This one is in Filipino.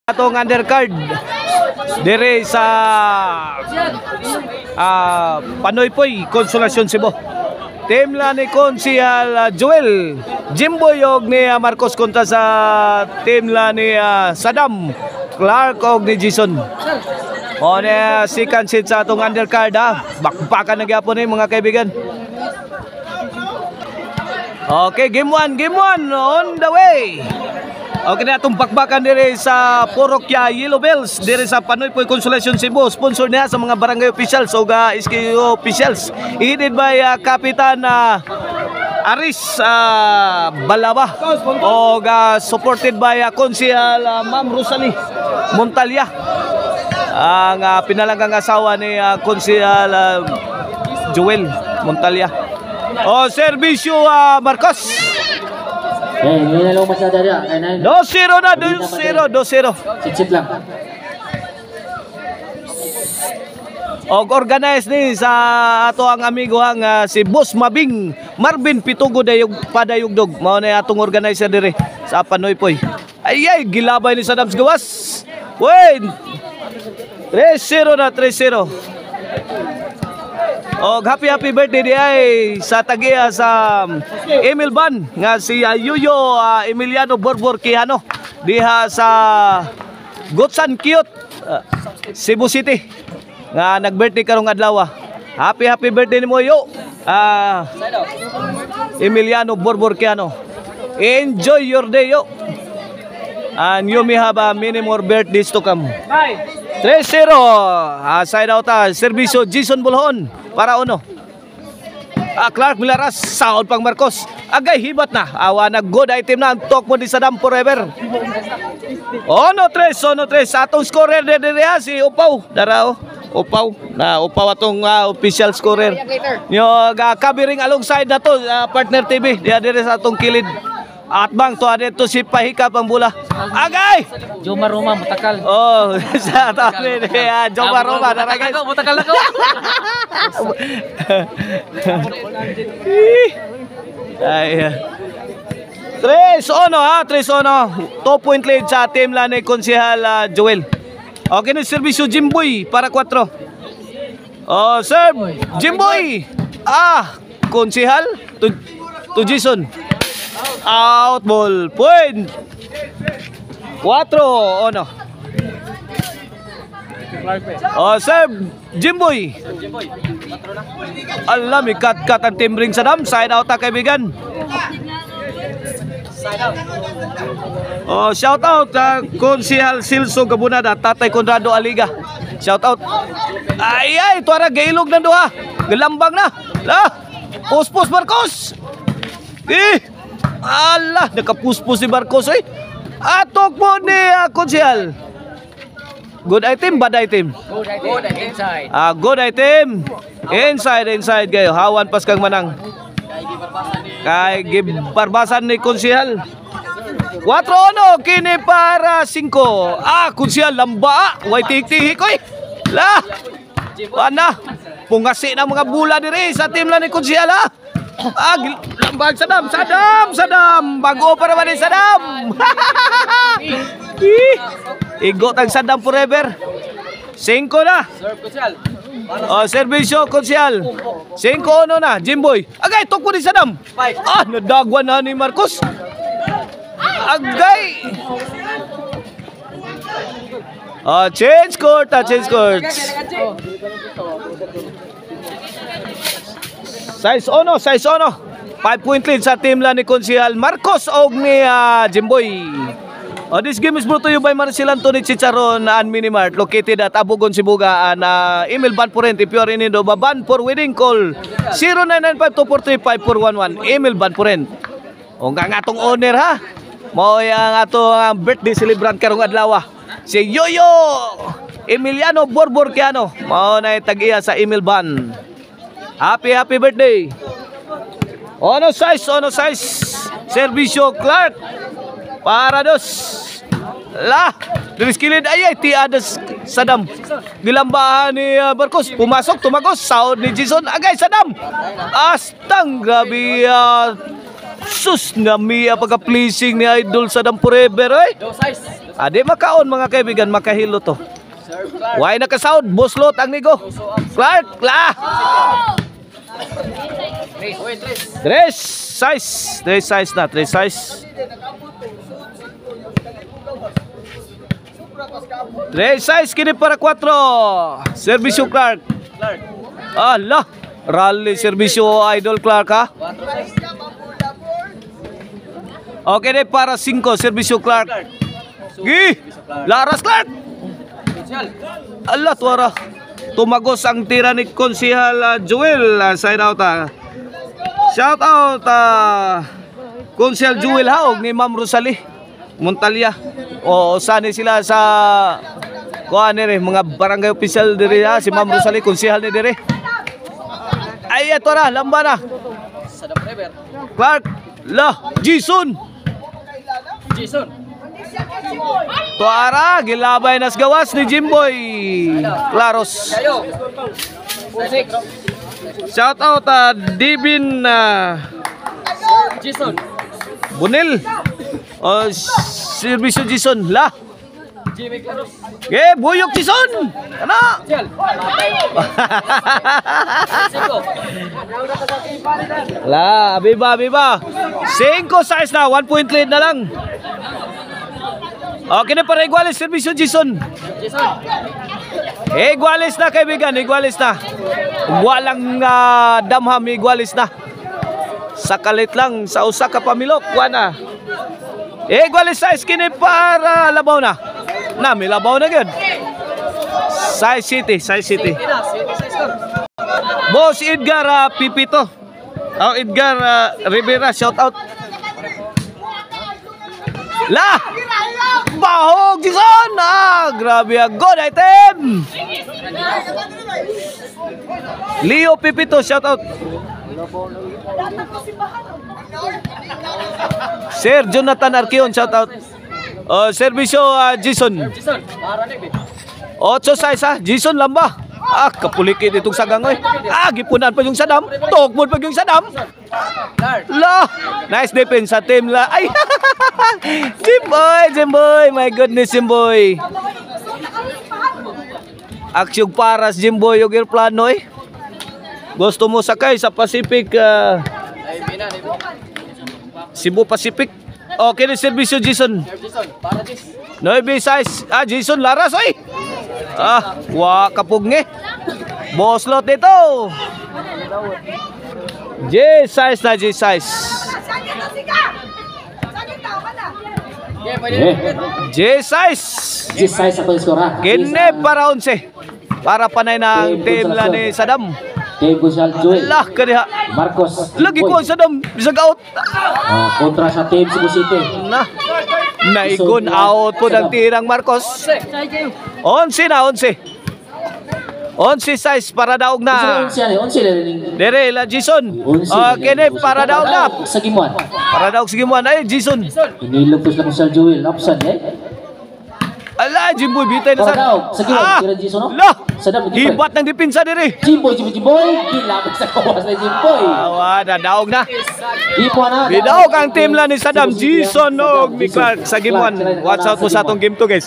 Atong undercard dire sa Panoypoy Consolacion Cebu. Team la ni Konsehal Joel Jimboy og ni Marcos kontra sa team la ni Saddam Clark og ni Jason. O na second seat sa atong undercard bakbakan na gyapon ni mga kaibigan. Okay, game 1 on the way. Okay na itong bakbakan dire sa Porokya Yellow Bells dire sa Panoypoy Consolacion Cebu. Sponsor niya sa mga barangay officials o SKU officials. Headed by Kapitan Aris Balaba o supported by Konsehal Ma'am Rosalie Montalya, ang pinalanggang asawa ni Konsehal Joel Montalya. O serbisyo Marcos. Hindi na lang masyada dyan. 2-0 na, 2-0. Sit lang. Og organize ni sa ato ang amigo si Boss Mabing Marvin Pitugo Padayugdog. Mao na atong organizer dire sa Panoypoy. Ay gilabay ni Saddam gawas. Wait. 3-0 na, 3-0. Og happy birthday di ay sa tagiya sa Emil Ban nga si Yuyo Emiliano Borbor Quijano diha sa Gotsan Cute Cebu City nga nag-birthday karong adlaw. Happy birthday nimo yo Emiliano Borbor Quijano. Enjoy your day yo. And you may have many more birthdays to come. 3-0 side out serbisyo Jason Bulhon para uno. Clark Milaras saod pang Marcos. Agay hibat na. Awa na good item na ang talk mo di Saddam forever. Ono 3 atong scorer dire si Upaw. Darao Upaw na Upaw atong official scorer. Yo covering alongside na to Partner TV dire sa atong kilid. At bang to adto si Pahikap ang bola. Agay! Jomar Roma mutakal. Oh, sa tali ni Jomar Roma daragay. Mutakal ako. Ay. 3-1 3-1. 2 point lead sa team la ni Konsehal Joel. Okay ni serbisyo Jimboy para 4. Oh, serve Jimboy. Konsehal to Jason. Out ball point 4-1. Serve Jimboy. Alam kat ang timbring Saddam side out kaibigan. Shout out Konsehal Silso Gabunada Tatay Conrado Aliga. Shout out. Ay tuara gailog na duha. Galambang na. Puspos Marcos. Allah, nakapuspos si Marcos Atok mo ni Konsehal. Good item, bad item? Good item inside. Good item. Inside kayo. Hawan pas kang manang. Kay gibarbasan ni Konsehal. 4-1 kini para 5. Konsehal lamba. Way tihik-tihik Ana. Pungasi na mga bula diri sa team lang ni Konsehal lambag Saddam bago pa naman ni Saddam. Igot ang Saddam forever. 5 na serbisyo Konsehal. 5-1 na Jimboy. Agay tukpo ni Saddam. Nadagwan na ni Marcos. Agay change court. Size ono 5 point lead sa team la ni Konsehal Marcos og ni Jimboy. This game is brought to you by Marcel Anthony Chicharon and Minimart located at Abugon, Sibuga and email ban for rent if you are in need of a ban for wedding call 0995-243-5411 email ban for rent. Ang atong owner mao ang atong birthday celebrant karong adlaw si Yoyo Emiliano Borbor Quijano mao na tag-iya sa email ban. Happy birthday. Ono size serbisyo Clark para dos Diriskilid ti adas Saddam gilambahan ni Marcos pumasok tumagos saud ni Jason agay Saddam astang grabe sus na miya pagka pleasing ni Idol Saddam forever Adi makaon mga kaibigan, makahilo to. Why nakasound? Buslot ang nigo. Clark, la. Tres size na, tres size. Tres size kini para 4. Servisyo Clark. Allah, rally servisyo Idol Clark ha. Okay deh para 5 servisyo Clark. Gi, Laras Clark. Allah tuara. Tumagos ang tira ni Konsehal Joel, side out shout out Konsehal Joel Haog ni Ma'am Rosalie Montalya. O sani sila sa kuan dire mga barangay official dire si Ma'am Rosalie konsehal ni dire. Ay ato na lamba na. Clark la Jason. Tuara gilabay nas gawas ni Jimboy Claros. Shout out Divin Jason. Bunil. Servisyo Jason la. Jimmy Claros. Buyok Jason. Kana. La, biba. 5 size na, 1 point lead na lang. Okay na para igualis servisyo Jason. Igualis na kaibigan, igualis na. Walang damham, igualis na. Sakalit lang sa usa ka pamilok, wana. Igualis size kini para labaw na. Na, may labaw na gyud. Size City. Boss Edgar Pipito. Edgar Rivera, shout out. La! Bahog Jason! Grabe ang good item! Leo Pipito, shout out. Sir Jonathan Arqueon, shout out. Servisyo Jason. 8 size Jason lamba. Kapulikit itong sagangoy. Gipunan pa yung Sadam. Tugmod pa yung Sadam. La, nice defense sa team la. Ay, Jimboy, my goodness Jimboy. Aksyong paras Jimboy yung airplano eh. Gusto mo sakay sa Pacific Cebu Pacific. Okay na servisyo Jason. 9 size. Jason Laras oy. Kapugni. Boslot dito. J size. J size ako iskora. Kini para 11. Para panay ng team la ni Sadam. Kay Konsehal Joel. Allah kaniha. Marcos. Lagi ko ang Sadam bisag out. Kontra sa team Cebu City. Naigon out po ng tirang Marcos. 11 na. 11 size para daog na. 11 Dere la Jason. Kini para daog na. Sa gimuan. Para daog sa gimuan ay Jason. Inilugtos lang Konsehal Joel. Option Ala, Jimboy bitay na para daog. Sa gimuan. Kira Jason no? La. Sadam Hibat ng depensa dere. Jimboy. Gilabot sa kawas na Jimboy. Daog na. Ipuan na. Bidaog ang team la ni Sadam Jason og Clark sa gimuan. Watch out po sa atong game to guys.